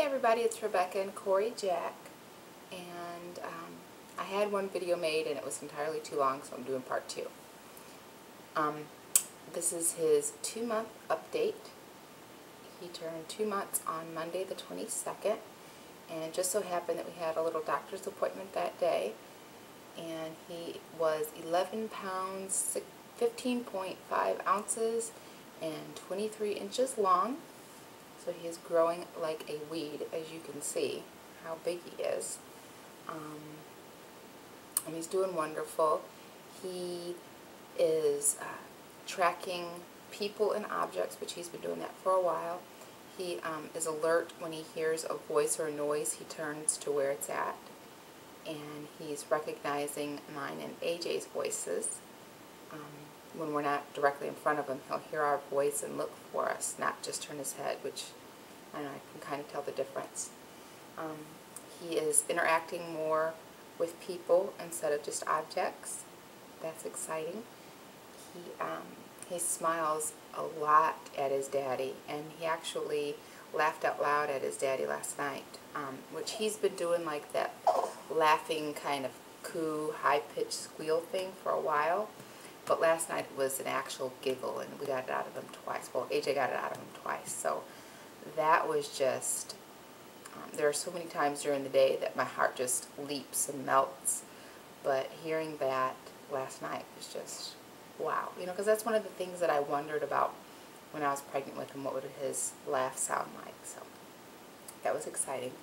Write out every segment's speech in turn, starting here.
Hey everybody, it's Rebecca and Cory Jack, and I had one video made and it was entirely too long, so I'm doing part two. This is his 2-month update. He turned 2 months on Monday the 22nd, and it just so happened that we had a little doctor's appointment that day, and he was 11 pounds, 15.5 ounces, and 23 inches long. So he is growing like a weed, as you can see how big he is. And he's doing wonderful. He is tracking people and objects, which he's been doing that for a while. He is alert when he hears a voice or a noise. He turns to where it's at. And he's recognizing mine and AJ's voices. When we're not directly in front of him, he'll hear our voice and look for us, not just turn his head, which I don't know, I can kind of tell the difference. He is interacting more with people instead of just objects. That's exciting. He smiles a lot at his daddy, and he actually laughed out loud at his daddy last night, which he's been doing like that laughing kind of coo, high-pitched squeal thing for a while. But last night it was an actual giggle, and we got it out of him twice. Well, AJ got it out of him twice. So that was just, there are so many times during the day that my heart just leaps and melts. But hearing that last night was just, wow. You know, because that's one of the things that I wondered about when I was pregnant with him. What would his laugh sound like? So that was exciting.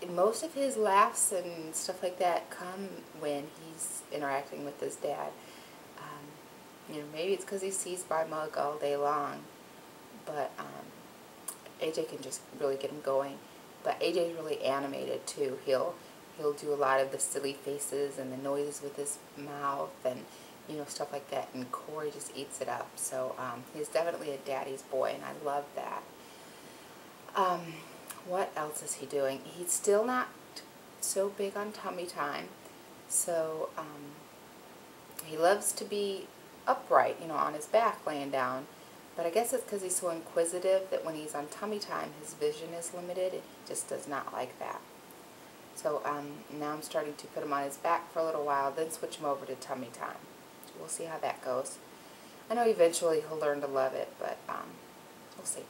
Most of his laughs and stuff like that come when he's interacting with his dad. You know, maybe it's because he sees my mug all day long, but AJ can just really get him going. But AJ's really animated too. He'll do a lot of the silly faces and the noises with his mouth and, you know, stuff like that. And Cory just eats it up. So he's definitely a daddy's boy, and I love that. What else is he doing? He's still not so big on tummy time, so he loves to be upright, you know, on his back laying down, but I guess it's because he's so inquisitive that when he's on tummy time his vision is limited, and he just does not like that. So now I'm starting to put him on his back for a little while, then switch him over to tummy time. So we'll see how that goes. I know eventually he'll learn to love it, but we'll see.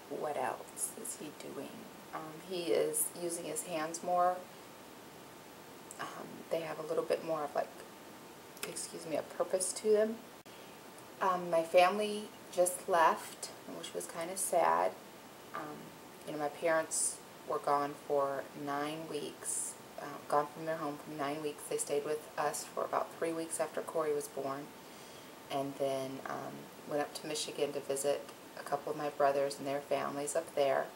What else is he doing? He is using his hands more. They have a little bit more of like, excuse me, a purpose to them. My family just left, which was kind of sad. You know, my parents were gone for 9 weeks, gone from their home for 9 weeks. They stayed with us for about 3 weeks after Cory was born, and then went up to Michigan to visit a couple of my brothers and their families up there,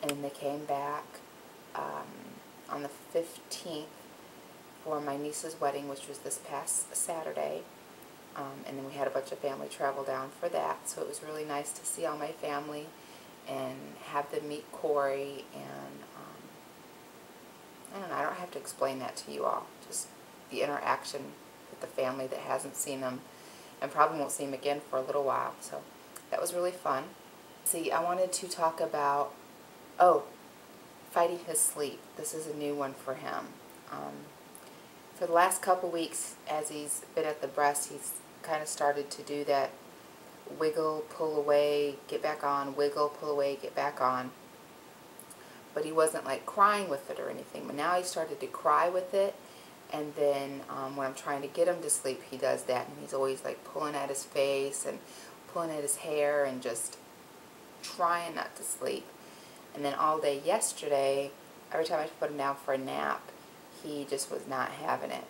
and then they came back on the 15th for my niece's wedding, which was this past Saturday, and then we had a bunch of family travel down for that, so it was really nice to see all my family and have them meet Cory, and I don't know, I don't have to explain that to you all, just the interaction with the family that hasn't seen them and probably won't see him again for a little while. So that was really fun. See, I wanted to talk about, fighting his sleep. This is a new one for him. For the last couple weeks, as he's been at the breast, he's kind of started to do that wiggle, pull away, get back on, wiggle, pull away, get back on. But he wasn't like crying with it or anything. But now he started to cry with it. And then when I'm trying to get him to sleep, he does that. And he's always like pulling at his face and pulling at his hair and just trying not to sleep. And then all day yesterday, every time I put him down for a nap, he just was not having it.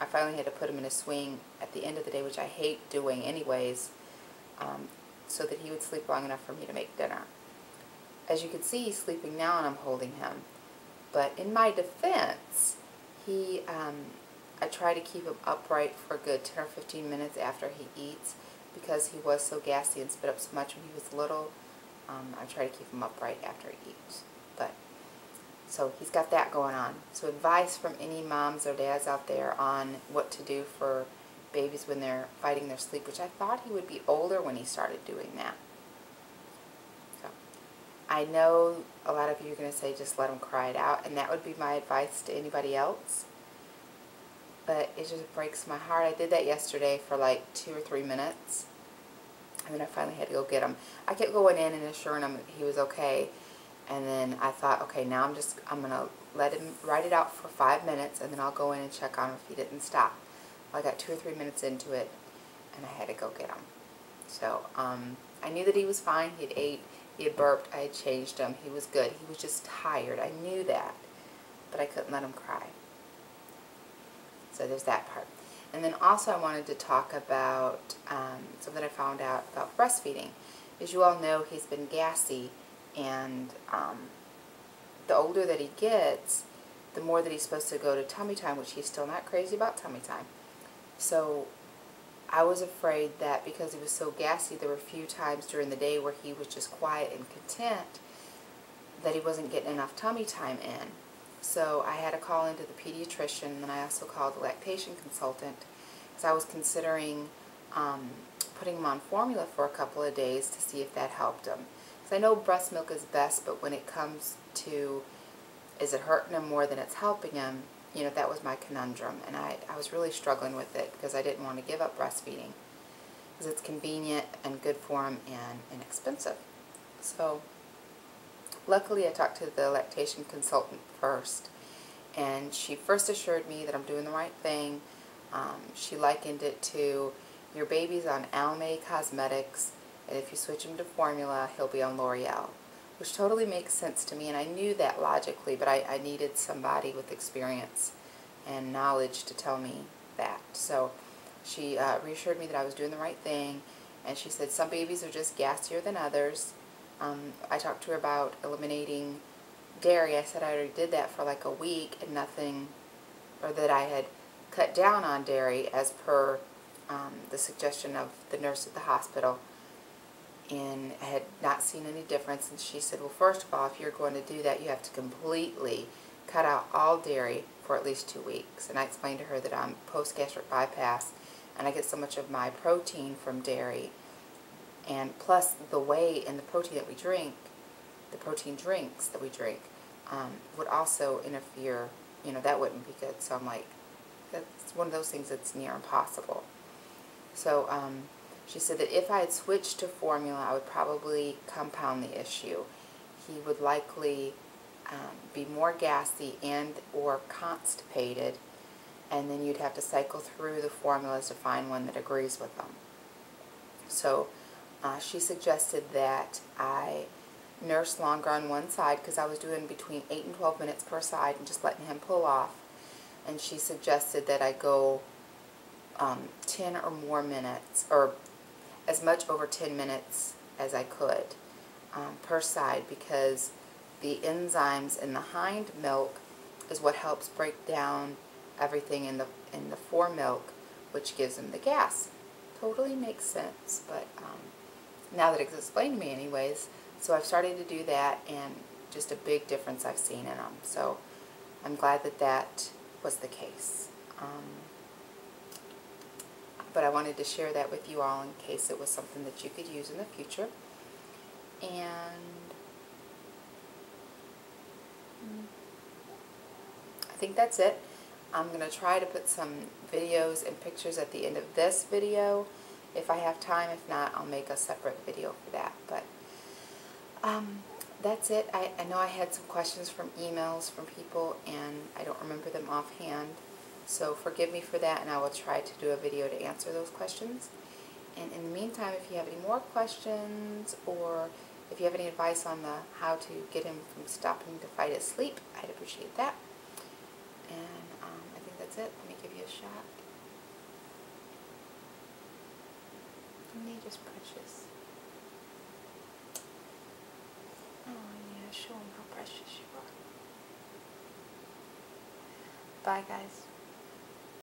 I finally had to put him in a swing at the end of the day, which I hate doing anyways, so that he would sleep long enough for me to make dinner. As you can see, he's sleeping now and I'm holding him. But in my defense, I try to keep him upright for a good 10 or 15 minutes after he eats, because he was so gassy and spit up so much when he was little. I try to keep him upright after he eats. So he's got that going on. So advice from any moms or dads out there on what to do for babies when they're fighting their sleep, which I thought he would be older when he started doing that. So I know a lot of you are going to say just let him cry it out, and that would be my advice to anybody else. But it just breaks my heart. I did that yesterday for like 2 or 3 minutes, and then I finally had to go get him. I kept going in and assuring him he was okay, and then I thought, okay, now I'm going to let him write it out for 5 minutes, and then I'll go in and check on him if he didn't stop. Well, I got 2 or 3 minutes into it, and I had to go get him. So, I knew that he was fine. He had ate, he had burped, I had changed him. He was good. He was just tired. I knew that, but I couldn't let him cry. So there's that part. And then also I wanted to talk about something I found out about breastfeeding. As you all know, he's been gassy, and the older that he gets, the more that he's supposed to go to tummy time, which he's still not crazy about tummy time. So I was afraid that because he was so gassy, there were a few times during the day where he was just quiet and content, that he wasn't getting enough tummy time in. So I had to call into the pediatrician, and I also called the lactation consultant, because I was considering putting him on formula for a couple of days to see if that helped him. Because I know breast milk is best, but when it comes to, is it hurting him more than it's helping him, you know, that was my conundrum. And I was really struggling with it because I didn't want to give up breastfeeding, because it's convenient and good for him and inexpensive. So luckily I talked to the lactation consultant first, and she first assured me that I'm doing the right thing. She likened it to your baby's on Almay Cosmetics, and if you switch him to formula, he'll be on L'Oreal, which totally makes sense to me, and I knew that logically, but I needed somebody with experience and knowledge to tell me that. So she reassured me that I was doing the right thing, and she said some babies are just gassier than others. I talked to her about eliminating dairy. I said I already did that for like a week and nothing, or that I had cut down on dairy as per the suggestion of the nurse at the hospital, and I had not seen any difference. And she said, well, first of all, if you're going to do that, you have to completely cut out all dairy for at least 2 weeks. And I explained to her that I'm post-gastric bypass, and I get so much of my protein from dairy, and plus the whey and the protein that we drink, the protein drinks that we drink, would also interfere. You know, that wouldn't be good. So I'm like, that's one of those things that's near impossible. So she said that if I had switched to formula, I would probably compound the issue. He would likely be more gassy and or constipated, and then you'd have to cycle through the formulas to find one that agrees with them. So she suggested that I nurse longer on one side, because I was doing between 8 and 12 minutes per side and just letting him pull off. And she suggested that I go 10 or more minutes, or as much over 10 minutes as I could per side, because the enzymes in the hind milk is what helps break down everything in the foremilk, which gives him the gas. Totally makes sense, but now that it's explained to me anyways. So I've started to do that, and just a big difference I've seen in them. So I'm glad that that was the case. But I wanted to share that with you all in case it was something that you could use in the future. And I think that's it. I'm going to try to put some videos and pictures at the end of this video if I have time. If not, I'll make a separate video for that. But that's it. I know I had some questions from emails from people, and I don't remember them offhand. So forgive me for that, and I will try to do a video to answer those questions. And in the meantime, if you have any more questions, or if you have any advice on how to get him from stopping to fight his sleep, I'd appreciate that. And I think that's it. Let me give you a shot. Isn't he just precious? Oh yeah, show him how precious you are. Bye guys.